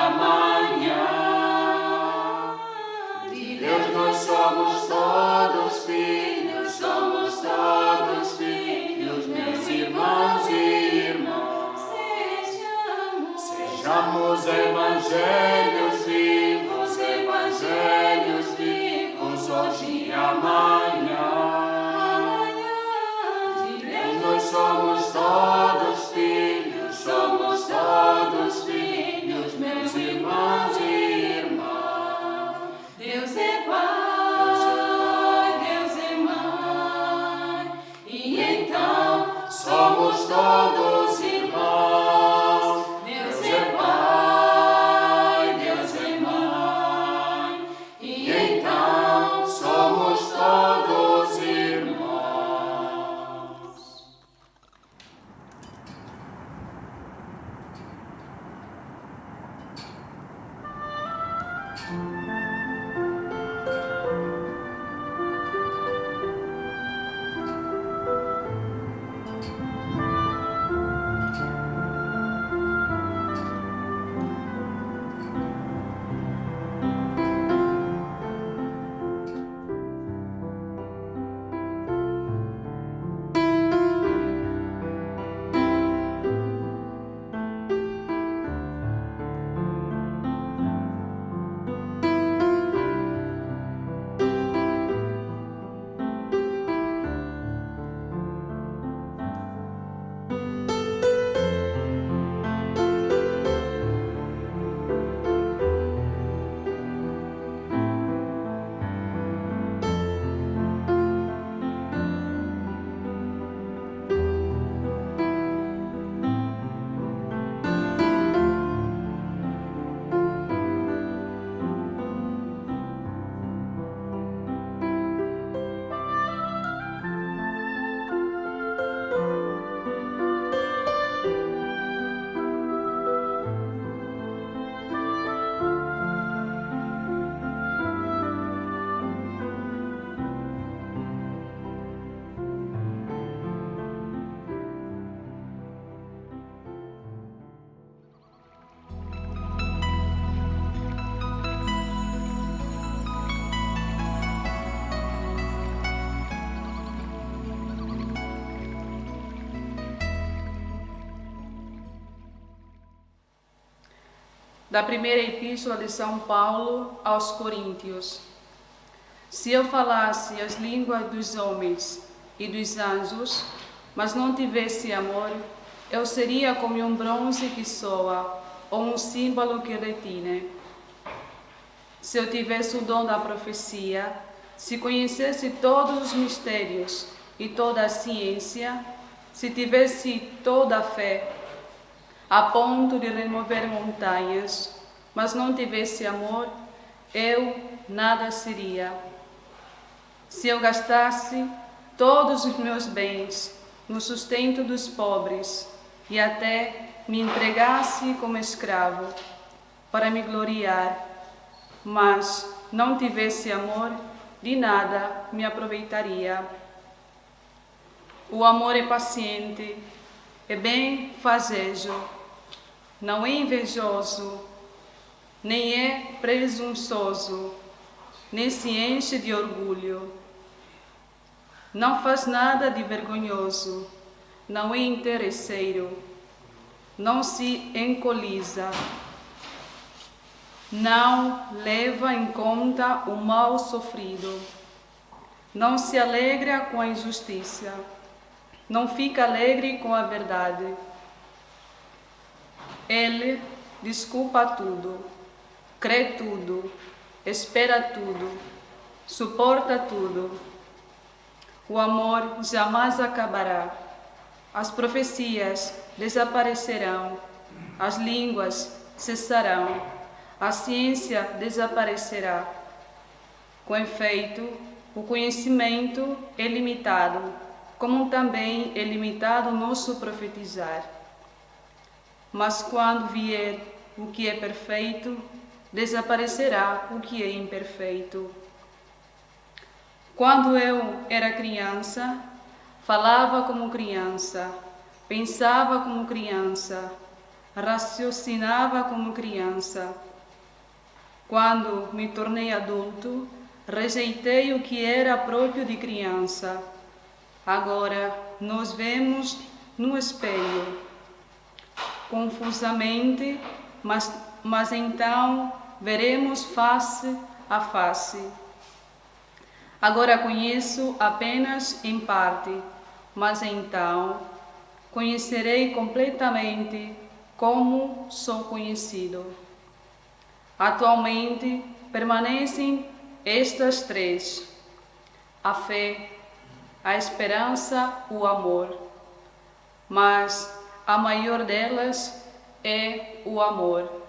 amanhã. De Deus nós somos todos filhos, meus irmãos e irmãs. Sejamos evangelhos vivos, hoje e amanhã. De Deus nós somos todos filhos, meus irmãos e irmãs. Deus é Pai, Deus é Mãe, e então somos todos irmãos. Deus é Pai, Deus é Mãe, e então somos todos irmãos. Da primeira epístola de São Paulo aos Coríntios. Se eu falasse as línguas dos homens e dos anjos, mas não tivesse amor, eu seria como um bronze que soa, ou um símbolo que retine. Se eu tivesse o dom da profecia, se conhecesse todos os mistérios e toda a ciência, se tivesse toda a fé, a ponto de remover montanhas, mas não tivesse amor, eu nada seria. Se eu gastasse todos os meus bens no sustento dos pobres e até me entregasse como escravo para me gloriar, mas não tivesse amor, de nada me aproveitaria. O amor é paciente, é bem-fazejo, não é invejoso, nem é presunçoso, nem se enche de orgulho. Não faz nada de vergonhoso, não é interesseiro, não se encoliza, não leva em conta o mal sofrido, não se alegra com a injustiça, não fica alegre com a verdade. Ele desculpa tudo, crê tudo, espera tudo, suporta tudo. O amor jamais acabará. As profecias desaparecerão, as línguas cessarão, a ciência desaparecerá. Com efeito, o conhecimento é limitado, como também é limitado o nosso profetizar. Mas quando vier o que é perfeito, desaparecerá o que é imperfeito. Quando eu era criança, falava como criança, pensava como criança, raciocinava como criança. Quando me tornei adulto, rejeitei o que era próprio de criança. Agora nos vemos no espelho, confusamente, mas então veremos face a face. Agora conheço apenas em parte, mas então conhecerei completamente como sou conhecido. Atualmente permanecem estas três: a fé, a esperança, o amor. Mas a maior delas é o amor.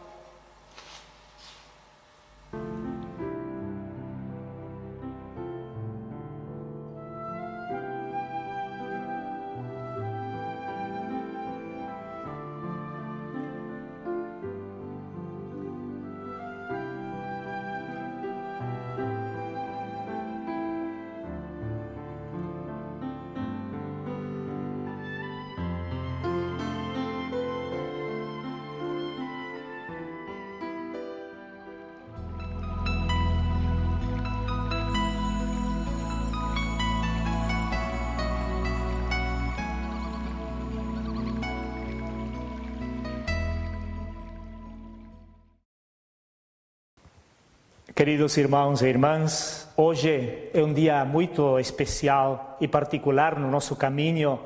Queridos irmãos e irmãs, hoje é um dia muito especial e particular no nosso caminho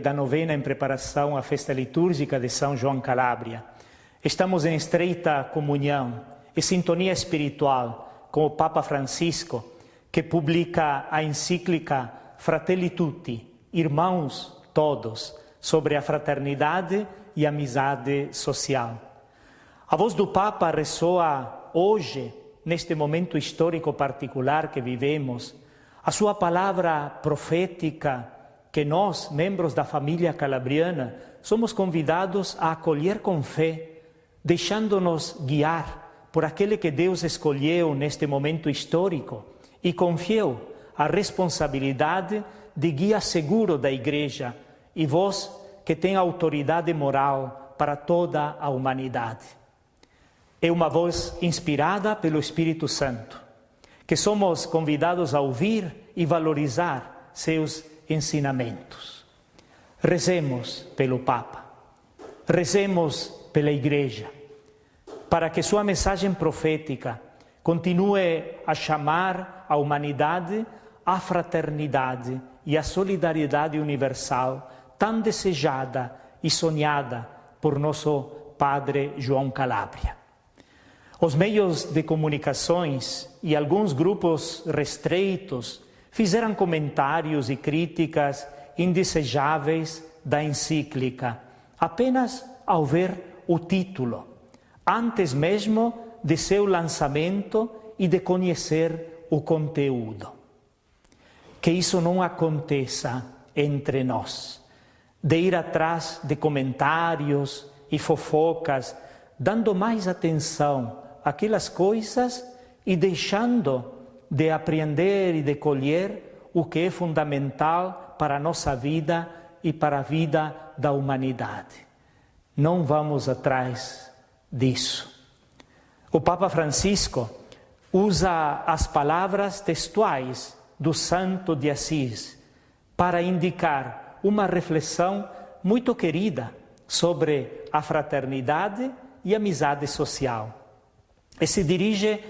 da novena em preparação à festa litúrgica de São João Calábria. Estamos em estreita comunhão e sintonia espiritual com o Papa Francisco, que publica a encíclica Fratelli Tutti, Irmãos Todos, sobre a fraternidade e amizade social. A voz do Papa ressoa hoje, neste momento histórico particular que vivemos, a sua palavra profética que nós, membros da família calabriana, somos convidados a acolher com fé, deixando-nos guiar por aquele que Deus escolheu neste momento histórico e confiou a responsabilidade de guia seguro da Igreja e vós que tem autoridade moral para toda a humanidade. É uma voz inspirada pelo Espírito Santo, que somos convidados a ouvir e valorizar seus ensinamentos. Rezemos pelo Papa, rezemos pela Igreja, para que sua mensagem profética continue a chamar a humanidade à fraternidade e à solidariedade universal tão desejada e sonhada por nosso Padre João Calábria. Os meios de comunicações e alguns grupos restreitos fizeram comentários e críticas indesejáveis da encíclica, apenas ao ver o título, antes mesmo de seu lançamento e de conhecer o conteúdo. Que isso não aconteça entre nós, de ir atrás de comentários e fofocas, dando mais atenção aquelas coisas e deixando de apreender e de colher o que é fundamental para a nossa vida e para a vida da humanidade. Não vamos atrás disso. O Papa Francisco usa as palavras textuais do Santo de Assis para indicar uma reflexão muito querida sobre a fraternidade e amizade social. E se dirige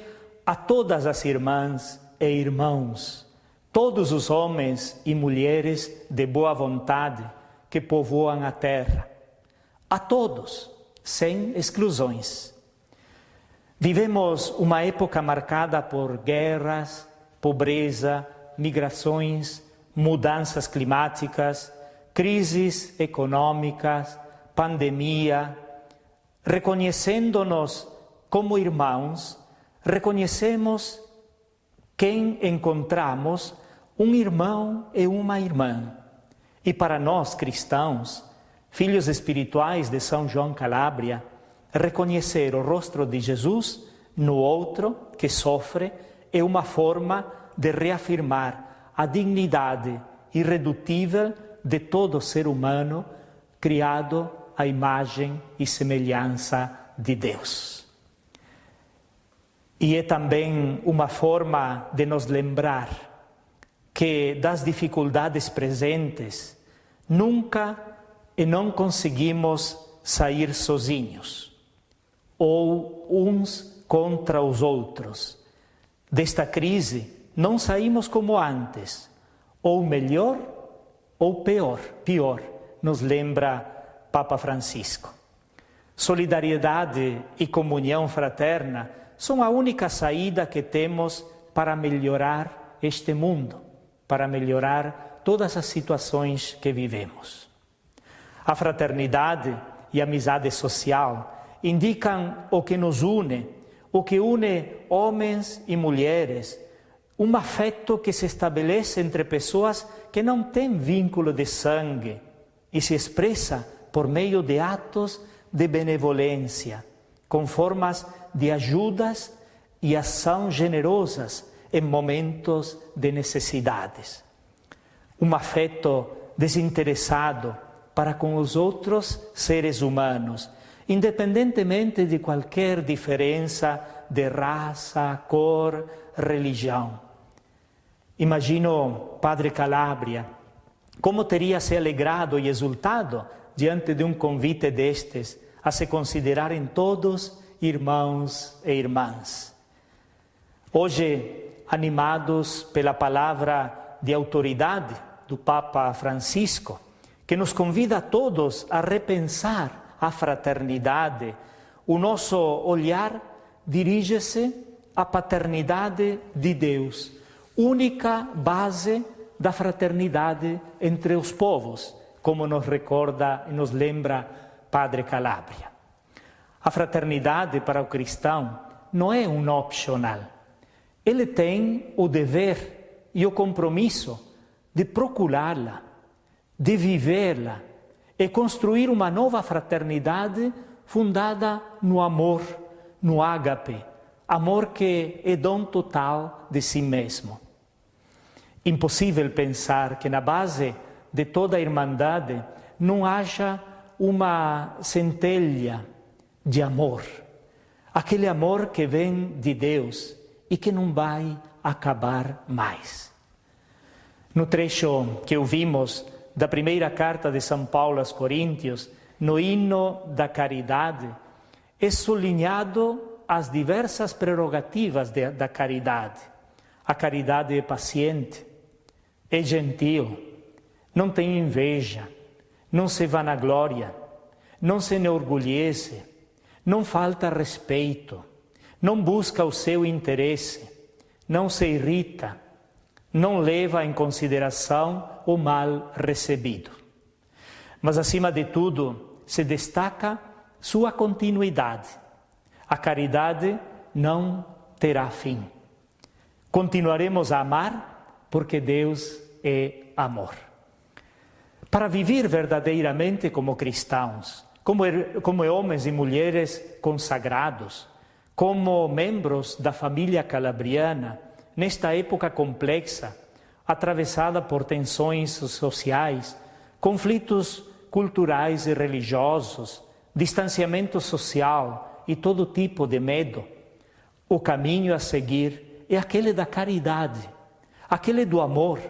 a todas as irmãs e irmãos, todos os homens e mulheres de boa vontade que povoam a terra, a todos, sem exclusões. Vivemos uma época marcada por guerras, pobreza, migrações, mudanças climáticas, crises econômicas, pandemia. Reconhecendo-nos como irmãos, reconhecemos quem encontramos um irmão e uma irmã. E para nós cristãos, filhos espirituais de São João Calábria, reconhecer o rosto de Jesus no outro que sofre é uma forma de reafirmar a dignidade irredutível de todo ser humano criado à imagem e semelhança de Deus. E é também uma forma de nos lembrar que das dificuldades presentes nunca e não conseguimos sair sozinhos, ou uns contra os outros. Desta crise não saímos como antes, ou melhor ou pior, nos lembra Papa Francisco. Solidariedade e comunhão fraterna são a única saída que temos para melhorar este mundo, para melhorar todas as situações que vivemos. A fraternidade e a amizade social indicam o que nos une, o que une homens e mulheres, um afeto que se estabelece entre pessoas que não têm vínculo de sangue e se expressa por meio de atos de benevolência, com formas de ajudas e ação generosas em momentos de necessidades. Um afeto desinteressado para com os outros seres humanos, independentemente de qualquer diferença de raça, cor, religião. Imagino Padre Calabria, como teria se alegrado e exultado diante de um convite destes a se considerarem todos irmãos e irmãs. Hoje, animados pela palavra de autoridade do Papa Francisco, que nos convida a todos a repensar a fraternidade, o nosso olhar dirige-se à paternidade de Deus, única base da fraternidade entre os povos, como nos recorda e nos lembra Padre Calabria. A fraternidade para o cristão não é um opcional. Ele tem o dever e o compromisso de procurá-la, de vivê-la e construir uma nova fraternidade fundada no amor, no ágape, amor que é dom total de si mesmo. Impossível pensar que na base de toda a irmandade não haja uma centelha de amor, aquele amor que vem de Deus e que não vai acabar mais. No trecho que ouvimos da primeira carta de São Paulo aos Coríntios, no hino da caridade, é sublinhado as diversas prerrogativas da caridade. A caridade é paciente, é gentil, não tem inveja, não se vanagloria, não se enorgulhece, não falta respeito, não busca o seu interesse, não se irrita, não leva em consideração o mal recebido. Mas, acima de tudo, se destaca sua continuidade. A caridade não terá fim. Continuaremos a amar porque Deus é amor. Para viver verdadeiramente como cristãos, como homens e mulheres consagrados, como membros da família calabriana, nesta época complexa, atravessada por tensões sociais, conflitos culturais e religiosos, distanciamento social e todo tipo de medo, o caminho a seguir é aquele da caridade, aquele do amor,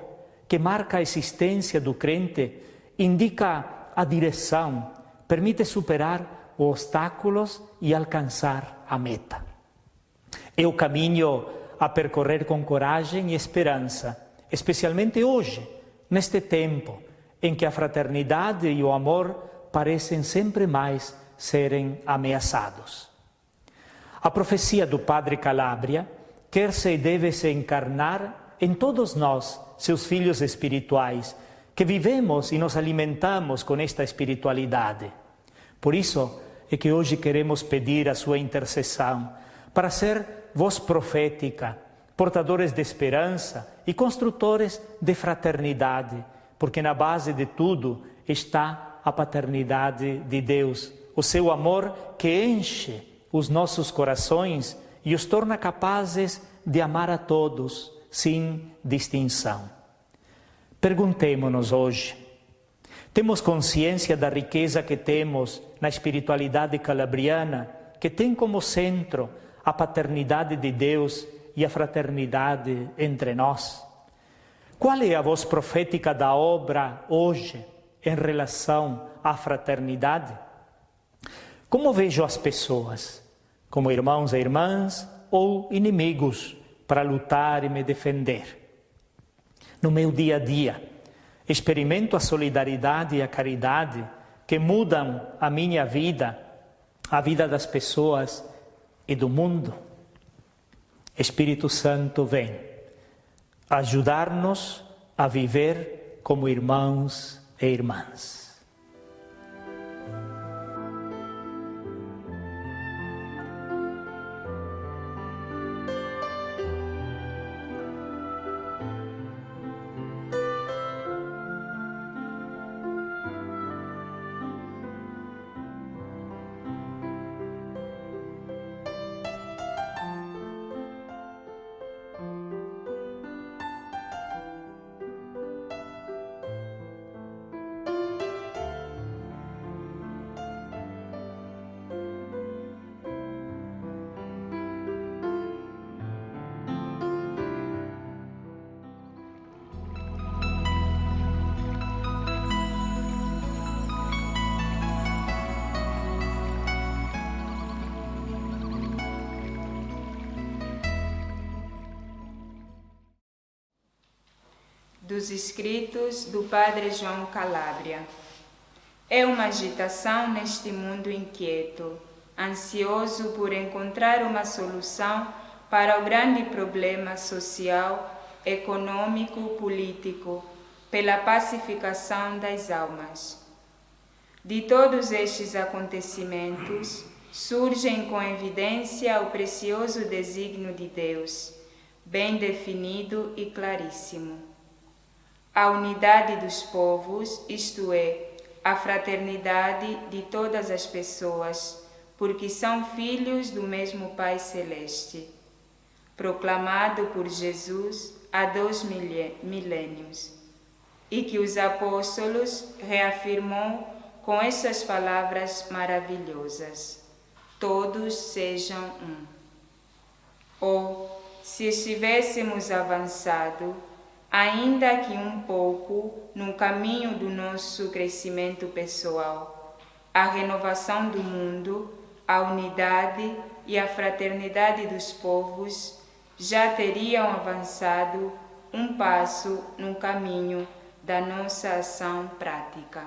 que marca a existência do crente, indica a direção, permite superar os obstáculos e alcançar a meta. É o caminho a percorrer com coragem e esperança, especialmente hoje, neste tempo em que a fraternidade e o amor parecem sempre mais serem ameaçados. A profecia do Padre Calabria quer-se e deve-se encarnar em todos nós, seus filhos espirituais, que vivemos e nos alimentamos com esta espiritualidade. Por isso é que hoje queremos pedir a sua intercessão para ser voz profética, portadores de esperança e construtores de fraternidade, porque na base de tudo está a paternidade de Deus, o seu amor que enche os nossos corações e os torna capazes de amar a todos, sem distinção. Perguntemo-nos hoje, Temos consciência da riqueza que temos na espiritualidade calabriana, que tem como centro a paternidade de Deus e a fraternidade entre nós. Qual é a voz profética da obra hoje em relação à fraternidade? Como vejo as pessoas? Como irmãos e irmãs ou inimigos para lutar e me defender? No meu dia a dia, experimento a solidariedade e a caridade que mudam a minha vida, a vida das pessoas e do mundo. Espírito Santo vem ajudar-nos a viver como irmãos e irmãs. Dos escritos do Padre João Calabria. É uma agitação neste mundo inquieto, ansioso por encontrar uma solução para o grande problema social, econômico, político, pela pacificação das almas. De todos estes acontecimentos, surgem com evidência o precioso desígnio de Deus, bem definido e claríssimo. A unidade dos povos, isto é, a fraternidade de todas as pessoas, porque são filhos do mesmo Pai Celeste, proclamado por Jesus há 2 milênios, e que os apóstolos reafirmou com essas palavras maravilhosas: todos sejam um. Ou, se estivéssemos avançado, ainda que um pouco, no caminho do nosso crescimento pessoal, a renovação do mundo, a unidade e a fraternidade dos povos já teriam avançado um passo no caminho da nossa ação prática.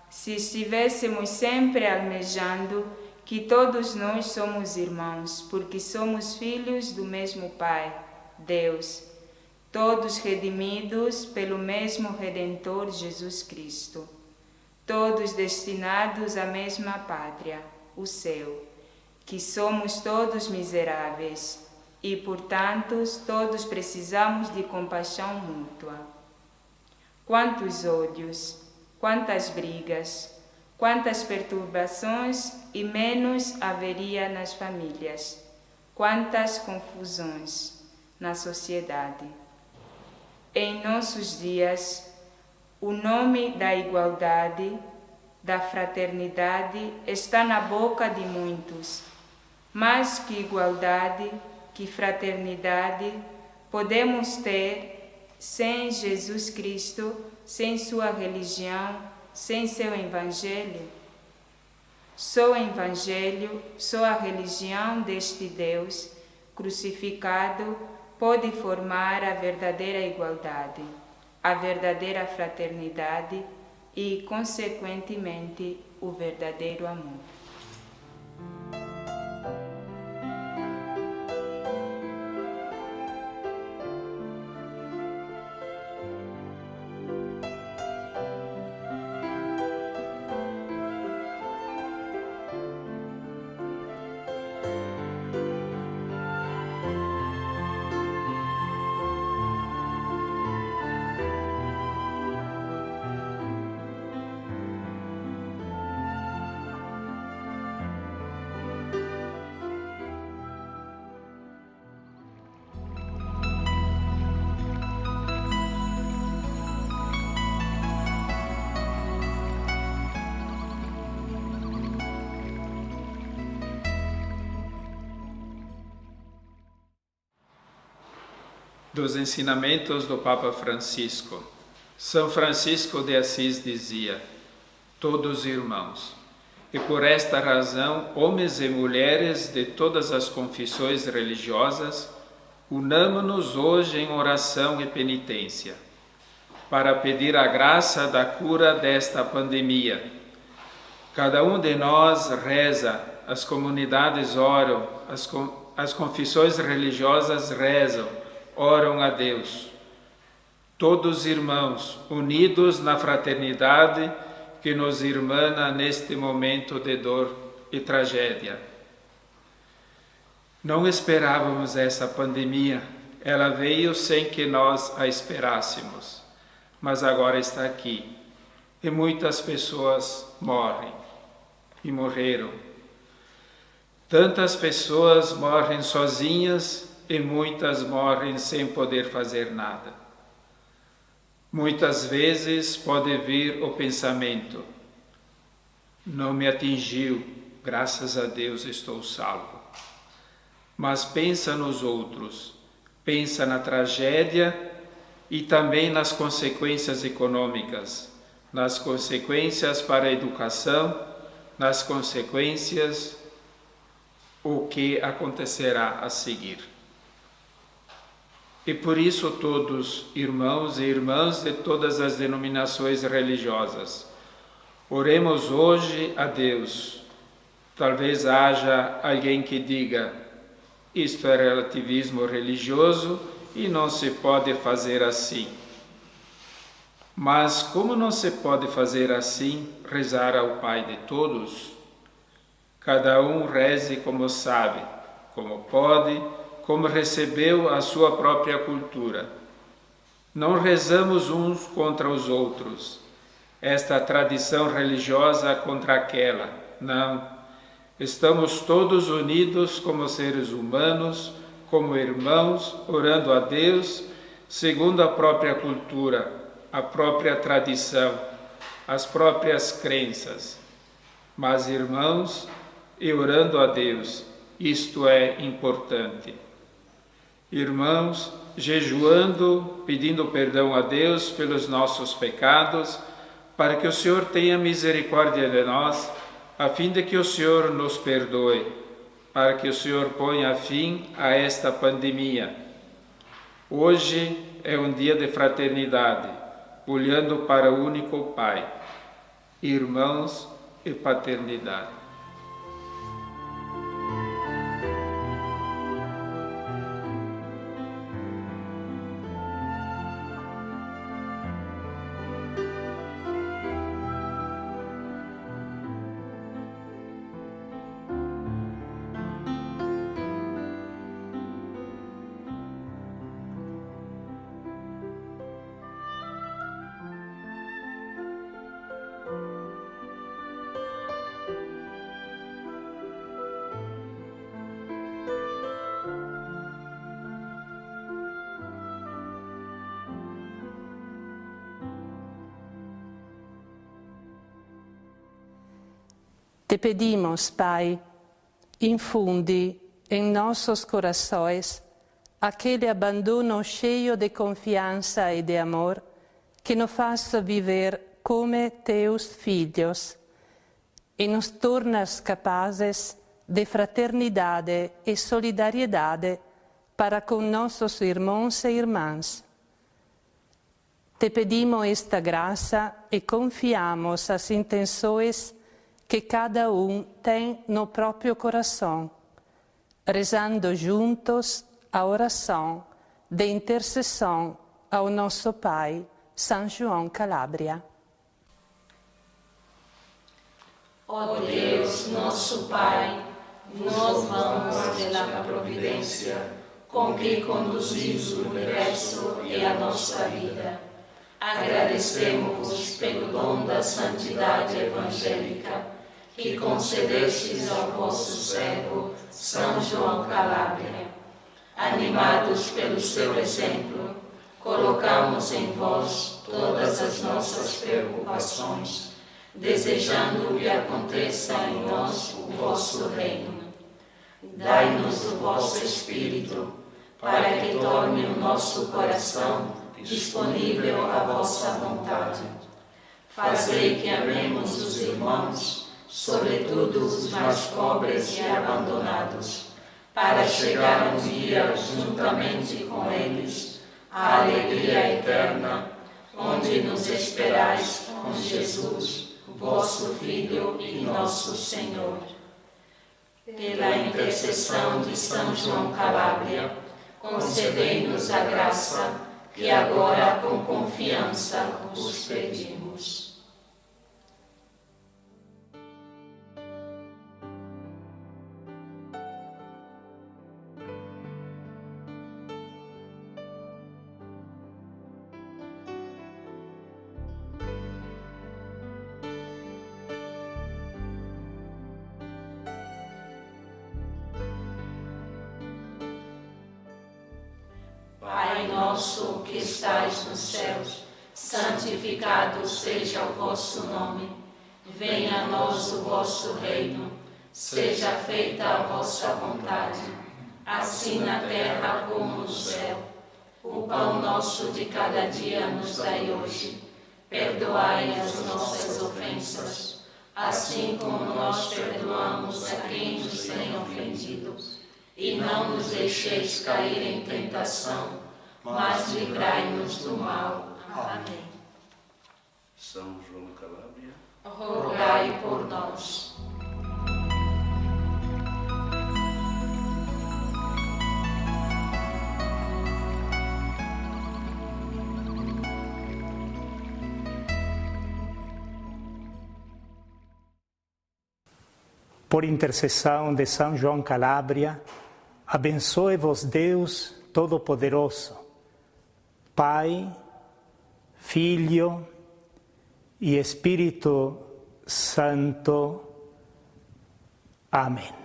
Se estivéssemos sempre almejando que todos nós somos irmãos, porque somos filhos do mesmo Pai, Deus, todos redimidos pelo mesmo Redentor Jesus Cristo, todos destinados à mesma pátria, o céu, que somos todos miseráveis e, portanto, todos precisamos de compaixão mútua. Quantos ódios, quantas brigas, quantas perturbações e menos haveria nas famílias, quantas confusões na sociedade. Em nossos dias, o nome da igualdade, da fraternidade está na boca de muitos, mas que igualdade, que fraternidade podemos ter sem Jesus Cristo, sem sua religião, sem seu Evangelho? Só o Evangelho, só a religião deste Deus crucificado pode formar a verdadeira igualdade, a verdadeira fraternidade e, consequentemente, o verdadeiro amor. dos ensinamentos do Papa Francisco. São Francisco de Assis dizia: todos irmãos. E por esta razão, homens e mulheres de todas as confissões religiosas, unamo-nos hoje em oração e penitência, para pedir a graça da cura desta pandemia. Cada um de nós reza, as comunidades oram, as confissões religiosas rezam, oram a Deus. Todos irmãos, unidos na fraternidade que nos irmana neste momento de dor e tragédia. Não esperávamos essa pandemia, ela veio sem que nós a esperássemos, mas agora está aqui e muitas pessoas morrem e morreram. Tantas pessoas morrem sozinhas e muitas morrem sem poder fazer nada. Muitas vezes pode vir o pensamento: não me atingiu, graças a Deus estou salvo. Mas pensa nos outros, pensa na tragédia e também nas consequências econômicas, nas consequências para a educação, nas consequências o que acontecerá a seguir. E por isso todos, irmãos e irmãs de todas as denominações religiosas, oremos hoje a Deus. Talvez haja alguém que diga: isto é relativismo religioso e não se pode fazer assim. Mas como não se pode fazer assim, rezar ao Pai de todos? Cada um reze como sabe, como pode, como recebeu a sua própria cultura. Não rezamos uns contra os outros, esta tradição religiosa contra aquela, não. Estamos todos unidos como seres humanos, como irmãos, orando a Deus, segundo a própria cultura, a própria tradição, as próprias crenças. Mas irmãos, e orando a Deus, isto é importante. Irmãos, jejuando, pedindo perdão a Deus pelos nossos pecados, para que o Senhor tenha misericórdia de nós, a fim de que o Senhor nos perdoe, para que o Senhor ponha fim a esta pandemia. Hoje é um dia de fraternidade, olhando para o único Pai, irmãos e paternidade. Te pedimos, Pai, infundi em nossos corações aquele abandono cheio de confiança e de amor que nos faz viver como teus filhos e nos tornas capazes de fraternidade e solidariedade para com nossos irmãos e irmãs. Te pedimos esta graça e confiamos as intenções que cada um tem no próprio coração, rezando juntos a oração de intercessão ao nosso Pai, São João Calabria. Ó Deus, nosso Pai, nós vamos pela providência com que conduzis o universo e a nossa vida. Agradecemos-vos pelo dom da santidade evangélica que concedestes ao vosso servo São João Calabria. Animados pelo seu exemplo, colocamos em vós todas as nossas preocupações, desejando que aconteça em nós o vosso reino. Dai-nos o vosso Espírito, para que torne o nosso coração disponível à vossa vontade. Fazei que amemos os irmãos, sobretudo os mais pobres e abandonados, para chegar um dia, juntamente com eles, à alegria eterna, onde nos esperais com Jesus, vosso Filho e nosso Senhor. Pela intercessão de São João Calábria, concedei-nos a graça que agora com confiança vos pedimos. Pai nosso que estais nos céus, santificado seja o vosso nome. Venha a nós o vosso reino. Seja feita a vossa vontade, assim na terra como no céu. O pão nosso de cada dia nos dai hoje. Perdoai as nossas ofensas, assim como nós perdoamos a quem nos tem ofendido. E não nos deixeis cair em tentação, mas livrai-nos do mal. Amém. São João Calábria, rogai por nós. Por intercessão de São João Calábria, abençoe-vos Deus Todo-Poderoso, Pai, Filho e Espírito Santo. Amém.